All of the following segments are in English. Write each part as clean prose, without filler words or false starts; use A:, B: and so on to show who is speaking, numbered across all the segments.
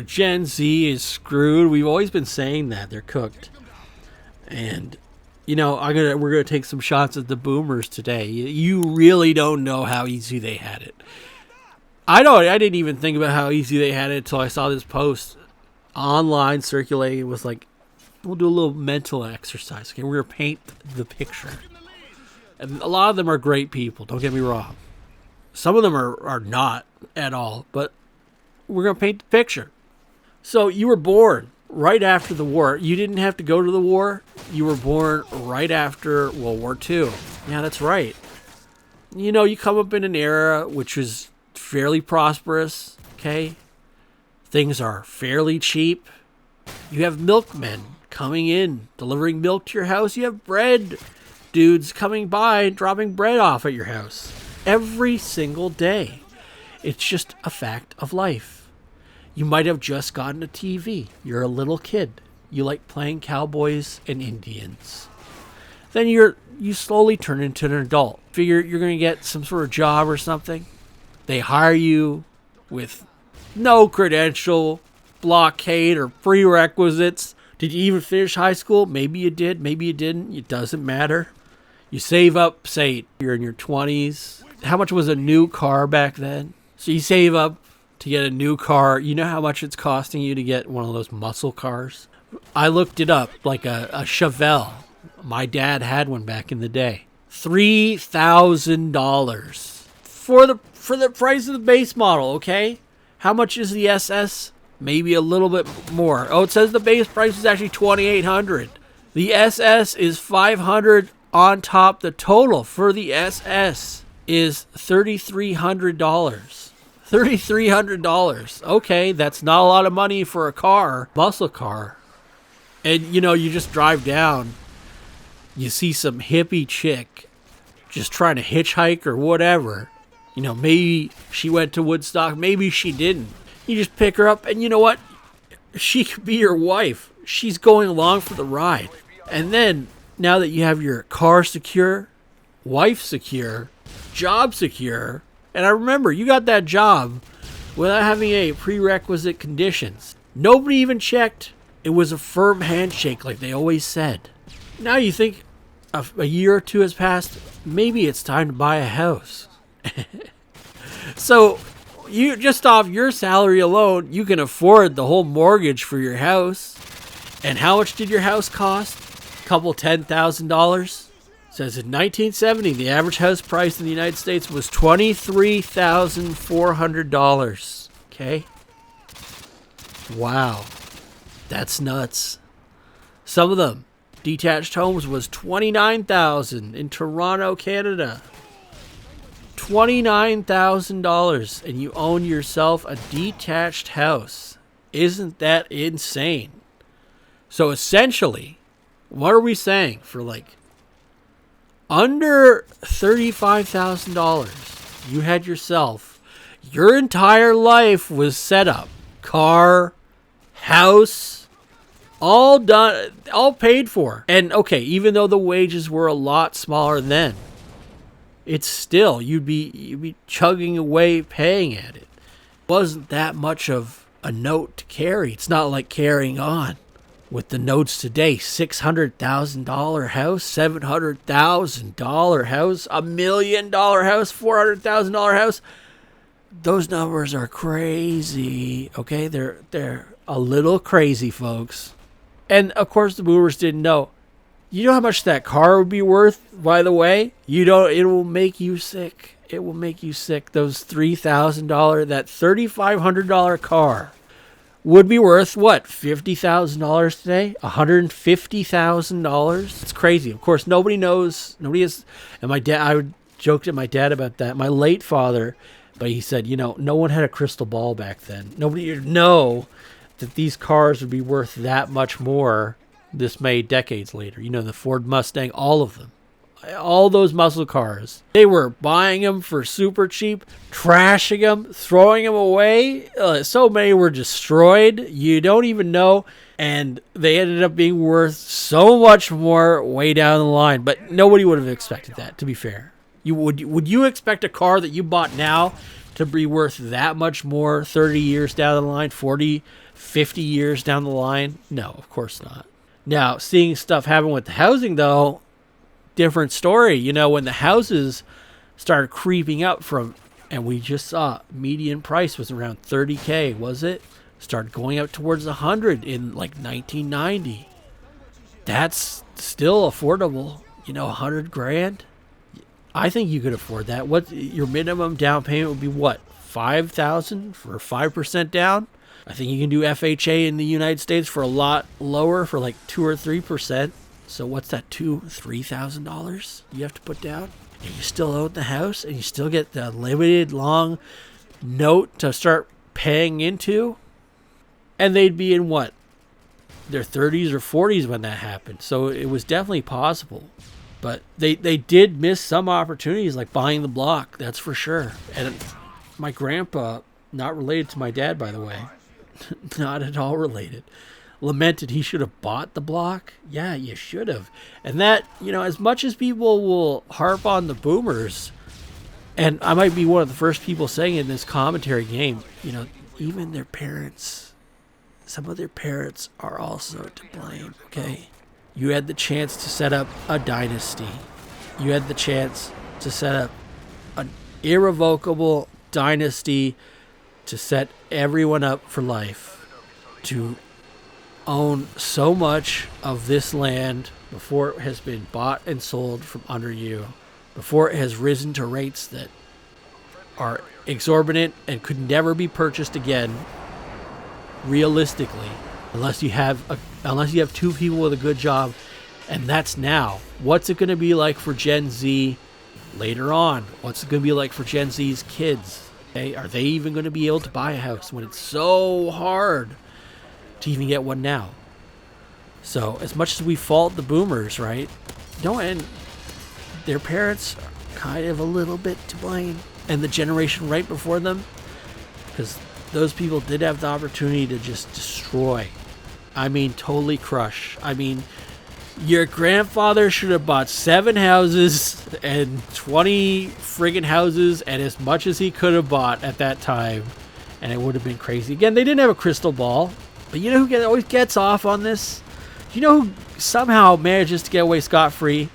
A: Gen Z is screwed. We've always been saying that. They're cooked. And, we're gonna take some shots at the boomers today. You really don't know how easy they had it. I didn't even think about how easy they had it until I saw this post online circulating. It was like, we'll do a little mental exercise. Okay, we're gonna paint the picture. And a lot of them are great people. Don't get me wrong. Some of them are not at all. But we're gonna paint the picture. So you were born right after the war. You didn't have to go to the war. You were born right after World War II. Yeah, that's right. You come up in an era which was fairly prosperous, okay? Things are fairly cheap. You have milkmen coming in, delivering milk to your house. You have bread dudes coming by and dropping bread off at your house every single day. It's just a fact of life. You might have just gotten a TV. You're a little kid. You like playing cowboys and Indians. Then you slowly turn into an adult. Figure you're going to get some sort of job or something. They hire you with no credential, blockade, or prerequisites. Did you even finish high school? Maybe you did. Maybe you didn't. It doesn't matter. You save up, say you're in your 20s. How much was a new car back then? So you save up to get a new car. You know how much it's costing you to get one of those muscle cars? I looked it up, like a Chevelle. My dad had one back in the day. $3,000 for the price of the base model, okay? How much is the SS? Maybe a little bit more. Oh, it says the base price is actually $2,800. The SS is $500 on top. The total for the SS is $3,300. $3,300. Okay, that's not a lot of money for a car, muscle car. And, you just drive down. You see some hippie chick just trying to hitchhike or whatever. Maybe she went to Woodstock. Maybe she didn't. You just pick her up, and you know what? She could be your wife. She's going along for the ride. And then, now that you have your car secure, wife secure, job secure, and I remember, you got that job without having any prerequisite conditions. Nobody even checked. It was a firm handshake like they always said. Now you think a year or two has passed, maybe it's time to buy a house. So, you just off your salary alone, you can afford the whole mortgage for your house. And how much did your house cost? A couple $10,000? Says in 1970, the average house price in the United States was $23,400. Okay? Wow. That's nuts. Some of them, detached homes was $29,000 in Toronto, Canada. $29,000 and you own yourself a detached house. Isn't that insane? So essentially, what are we saying for under $35,000, you had yourself, your entire life was set up. Car, house, all done, all paid for. And okay, even though the wages were a lot smaller then, it's still, you'd be chugging away paying at it. Wasn't that much of a note to carry. It's not like carrying on. With the notes today, $600,000 house, $700,000 house, $1 million house, $400,000 house. Those numbers are crazy. Okay, they're a little crazy, folks. And of course, the boomers didn't know. You know how much that car would be worth, by the way? It will make you sick. It will make you sick. Those $3,000, that $3,500 car would be worth, what, $50,000 today? $150,000? It's crazy. Of course, nobody knows. Nobody is. And my dad, I joked at my dad about that. My late father, but he said, no one had a crystal ball back then. Nobody would know that these cars would be worth that much more this many decades later. The Ford Mustang, all of them. All those muscle cars. They were buying them for super cheap, trashing them, throwing them away. So many were destroyed. You don't even know. And they ended up being worth so much more way down the line. But nobody would have expected that, to be fair. Would you expect a car that you bought now to be worth that much more 30 years down the line, 40, 50 years down the line? No, of course not. Now, seeing stuff happen with the housing, though, different story. You know, when the houses started creeping up from, and we just saw median price was around 30K, was it? Started going up towards 100 in like 1990. That's still affordable. You know, 100 grand. I think you could afford that. What your minimum down payment would be? What, 5,000 for 5% down? I think you can do FHA in the United States for a lot lower, for like 2 or 3%. So what's that, $3,000 you have to put down? And you still own the house, and you still get the limited long note to start paying into. And they'd be in what, their 30s or 40s when that happened. So it was definitely possible. But they did miss some opportunities, like buying the block, that's for sure. And my grandpa, not related to my dad, by the way, not at all related, lamented he should have bought the block. Yeah, you should have. And that, you know, as much as people will harp on the boomers, and I might be one of the first people saying in this commentary game, you know, even their parents, some of their parents are also to blame, okay? You had the chance to set up a dynasty. You had the chance to set up an irrevocable dynasty to set everyone up for life, to own so much of this land before it has been bought and sold from under you, before it has risen to rates that are exorbitant and could never be purchased again, realistically, unless you have two people with a good job. And that's now. What's it going to be like for Gen Z later on? What's it going to be like for Gen Z's kids? Okay? Are they even going to be able to buy a house when it's so hard to even get one now? So as much as we fault the boomers, right? And their parents are kind of a little bit to blame, and the generation right before them, because those people did have the opportunity to just destroy. I mean, totally crush. I mean, your grandfather should have bought 7 houses and 20 friggin' houses and as much as he could have bought at that time, and it would have been crazy. Again, they didn't have a crystal ball, but you know who always gets off on this? You know who somehow manages to get away scot-free?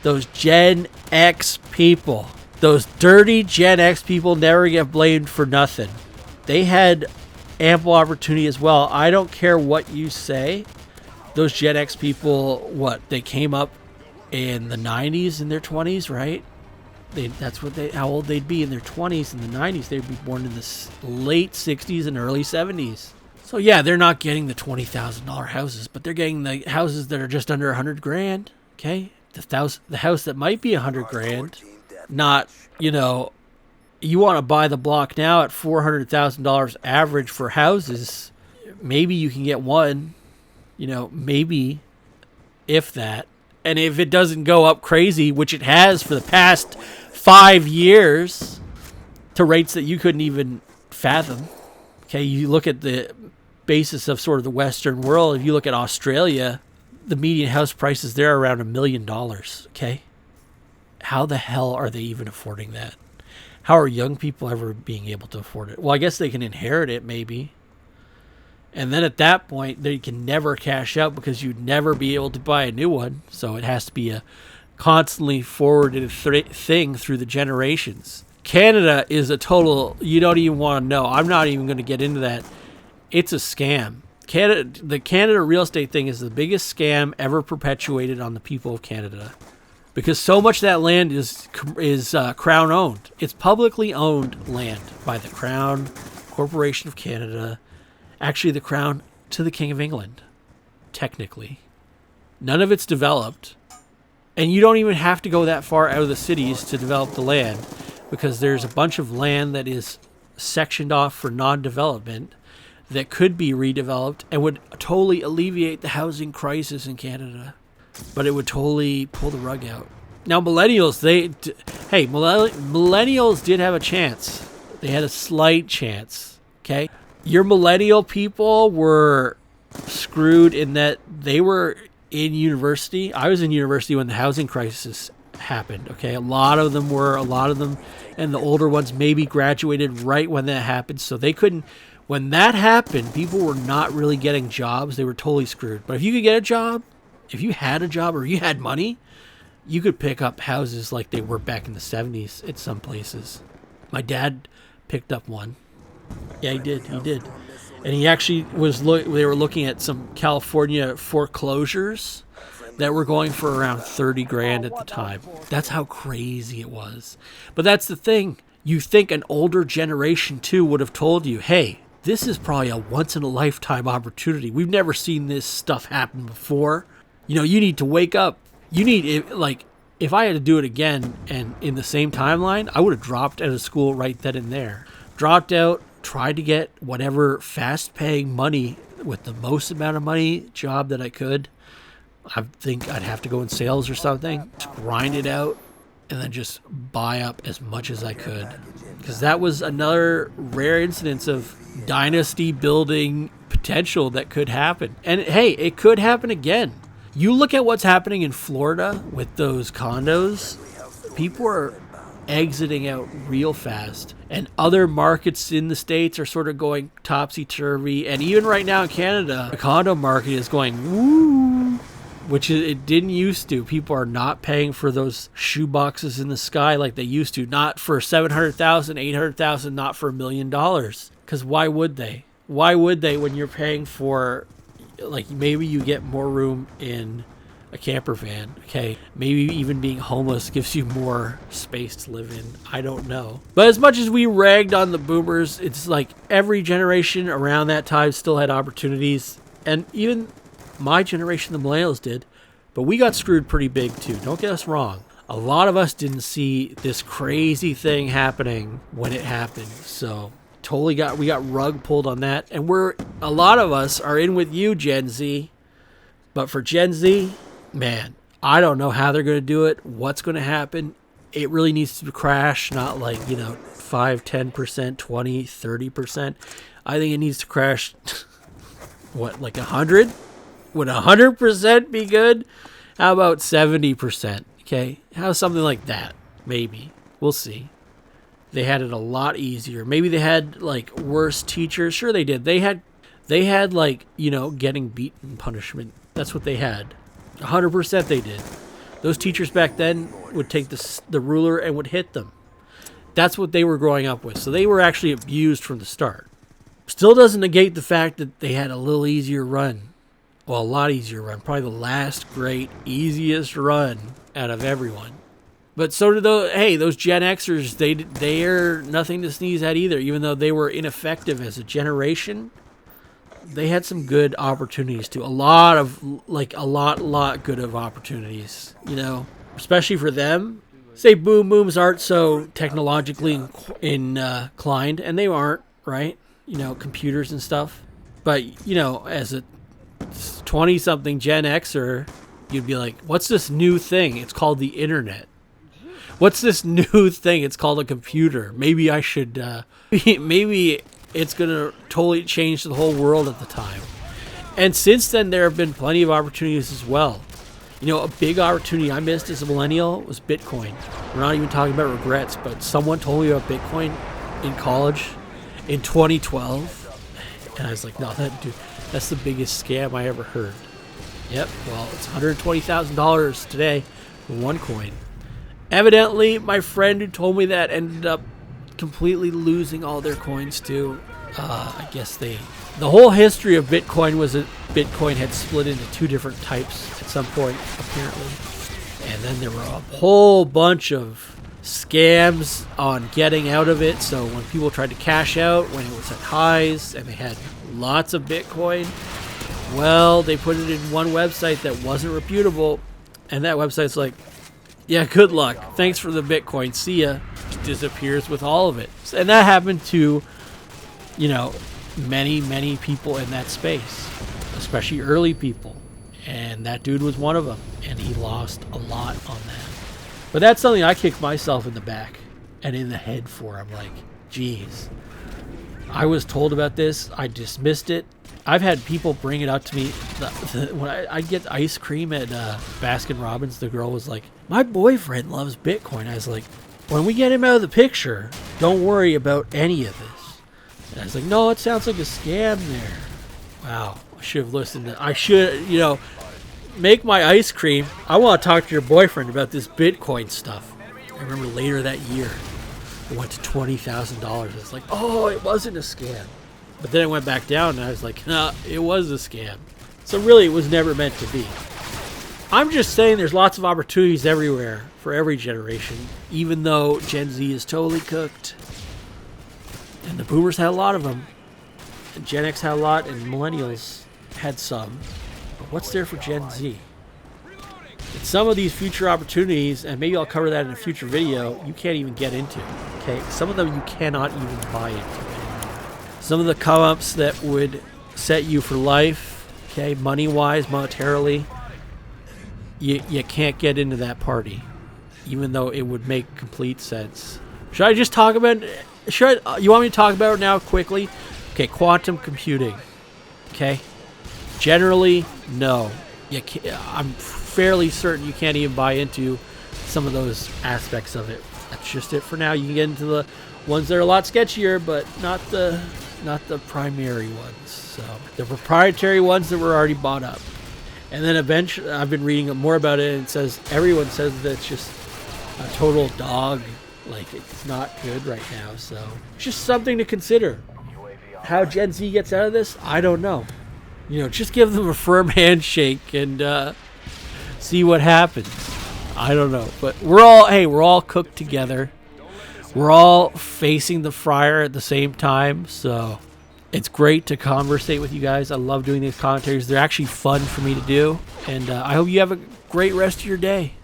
A: Those Gen X people. Those dirty Gen X people never get blamed for nothing. They had ample opportunity as well. I don't care what you say. Those Gen X people, they came up in the 90s, in their 20s, right? How old they'd be in their 20s. In the 90s, they'd be born in the late 60s and early 70s. So yeah, they're not getting the $20,000 houses, but they're getting the houses that are just under 100 grand. Okay, the house that might be 100 grand, not, you know. You want to buy the block now at $400,000 average for houses. Maybe you can get one, you know, maybe, if that. And if it doesn't go up crazy, which it has for the past 5 years, to rates that you couldn't even fathom. Okay, you look at the basis of sort of the Western world. If you look at Australia, the median house prices there are around $1 million. Okay, how the hell are they even affording that? How are young people ever being able to afford it? Well, I guess they can inherit it, maybe. And then at that point, they can never cash out because you'd never be able to buy a new one. So it has to be a constantly forwarded thing through the generations. Canada is a total, you don't even want to know. I'm not even going to get into that. It's a scam. The Canada real estate thing is the biggest scam ever perpetuated on the people of Canada. Because so much of that land is Crown owned. It's publicly owned land by the Crown, Corporation of Canada, actually the Crown to the King of England, technically. None of it's developed. And you don't even have to go that far out of the cities to develop the land, because there's a bunch of land that is sectioned off for non-development that could be redeveloped and would totally alleviate the housing crisis in Canada. But it would totally pull the rug out. Now, millennials, millennials did have a chance. They had a slight chance, okay? Your millennial people were screwed in that they were in university. I was in university when the housing crisis happened. Okay, a lot of them, and the older ones maybe graduated right when that happened, so they couldn't. When that happened, people were not really getting jobs. They were totally screwed. But if you could get a job, if you had a job or you had money, you could pick up houses like they were back in the 70s at some places. My dad picked up one. Yeah, he did. And he actually they were looking at some California foreclosures that were going for around 30 grand at the time. That's how crazy it was. But that's the thing. You think an older generation too would have told you, hey, this is probably a once in a lifetime opportunity. We've never seen this stuff happen before. You need to wake up. If I had to do it again and in the same timeline, I would have dropped out of school right then and there. Dropped out, tried to get whatever fast paying money with the most amount of money job that I could. I think I'd have to go in sales or something, just grind it out, and then just buy up as much as I could. Because that was another rare instance of dynasty building potential that could happen. And hey, it could happen again. You look at what's happening in Florida with those condos, people are exiting out real fast. And other markets in the States are sort of going topsy-turvy. And even right now in Canada, the condo market is going woo, which it didn't used to. People are not paying for those shoe boxes in the sky like they used to. Not for $700,000, $800,000, not for $1 million. Because why would they? Why would they when you're paying for, like, maybe you get more room in a camper van, okay? Maybe even being homeless gives you more space to live in. I don't know. But as much as we ragged on the boomers, it's like every generation around that time still had opportunities. And even my generation, the millennials, did. But we got screwed pretty big too. Don't get us wrong. A lot of us didn't see this crazy thing happening when it happened. So we got rug pulled on that. And a lot of us are in with you, Gen Z. But for Gen Z, man, I don't know how they're going to do it, what's going to happen. It really needs to crash, not like, 5, 10%, 20, 30%. I think it needs to crash, like 100? Would 100% be good? How about 70%? Okay, how something like that? Maybe. We'll see. They had it a lot easier. Maybe they had like worse teachers. Sure they did. They had like, getting beaten punishment. That's what they had. 100% they did. Those teachers back then would take the ruler and would hit them. That's what they were growing up with. So they were actually abused from the start. Still doesn't negate the fact that they had a little easier run. Well, a lot easier run. Probably the last great, easiest run out of everyone. But so did those Gen Xers, they're nothing to sneeze at either. Even though they were ineffective as a generation, they had some good opportunities too. A lot good of opportunities, especially for them. Say boom booms aren't so technologically inclined, and they aren't, right? Computers and stuff. But, as a 20-something Gen Xer, you'd be like, what's this new thing? It's called the internet. What's this new thing? It's called a computer. Maybe I should, maybe it's going to totally change the whole world at the time. And since then, there have been plenty of opportunities as well. A big opportunity I missed as a millennial was Bitcoin. We're not even talking about regrets, but someone told me about Bitcoin in college in 2012. And I was like, no, that's the biggest scam I ever heard. Yep, well, it's $120,000 today for one coin. Evidently, my friend who told me that ended up completely losing all their coins too. I guess the whole history of Bitcoin was that Bitcoin had split into two different types at some point, apparently. And then there were a whole bunch of scams on getting out of it. So when people tried to cash out, when it was at highs and they had lots of Bitcoin, well, they put it in one website that wasn't reputable. And that website's like, yeah, good luck. Thanks for the Bitcoin. See ya. Disappears with all of it. And that happened to, many, many people in that space, especially early people. And that dude was one of them. And he lost a lot on that. But that's something I kicked myself in the back and in the head for. I'm like, geez, I was told about this. I dismissed it. I've had people bring it up to me. When I get ice cream at Baskin Robbins, the girl was like, my boyfriend loves Bitcoin. I was like, when we get him out of the picture, don't worry about any of this. And I was like, no, it sounds like a scam there. Wow, I should have listened. I should, make my ice cream. I want to talk to your boyfriend about this Bitcoin stuff. I remember later that year, it went to $20,000. I was like, oh, it wasn't a scam. But then it went back down, and I was like, nah, it was a scam. So really, it was never meant to be. I'm just saying there's lots of opportunities everywhere for every generation, even though Gen Z is totally cooked. And the boomers had a lot of them. And Gen X had a lot, and millennials had some. But what's there for Gen Z? And some of these future opportunities, and maybe I'll cover that in a future video, you can't even get into. Okay, some of them you cannot even buy into. Some of the come-ups that would set you for life, okay, money-wise, monetarily, you can't get into that party, even though it would make complete sense. Should I just talk about it? You want me to talk about it now quickly? Okay, quantum computing. Okay? Generally, no. I'm fairly certain you can't even buy into some of those aspects of it. That's just it for now. You can get into the ones that are a lot sketchier, but not the primary ones. So the proprietary ones that were already bought up. And then eventually, I've been reading more about it, and it says everyone says that it's just a total dog. Like, it's not good right now. So it's just something to consider. How Gen Z gets out of this, I don't know. Just give them a firm handshake and see what happens. I don't know, but we're all cooked together. We're all facing the fryer at the same time, so it's great to conversate with you guys. I love doing these commentaries. They're actually fun for me to do, and I hope you have a great rest of your day.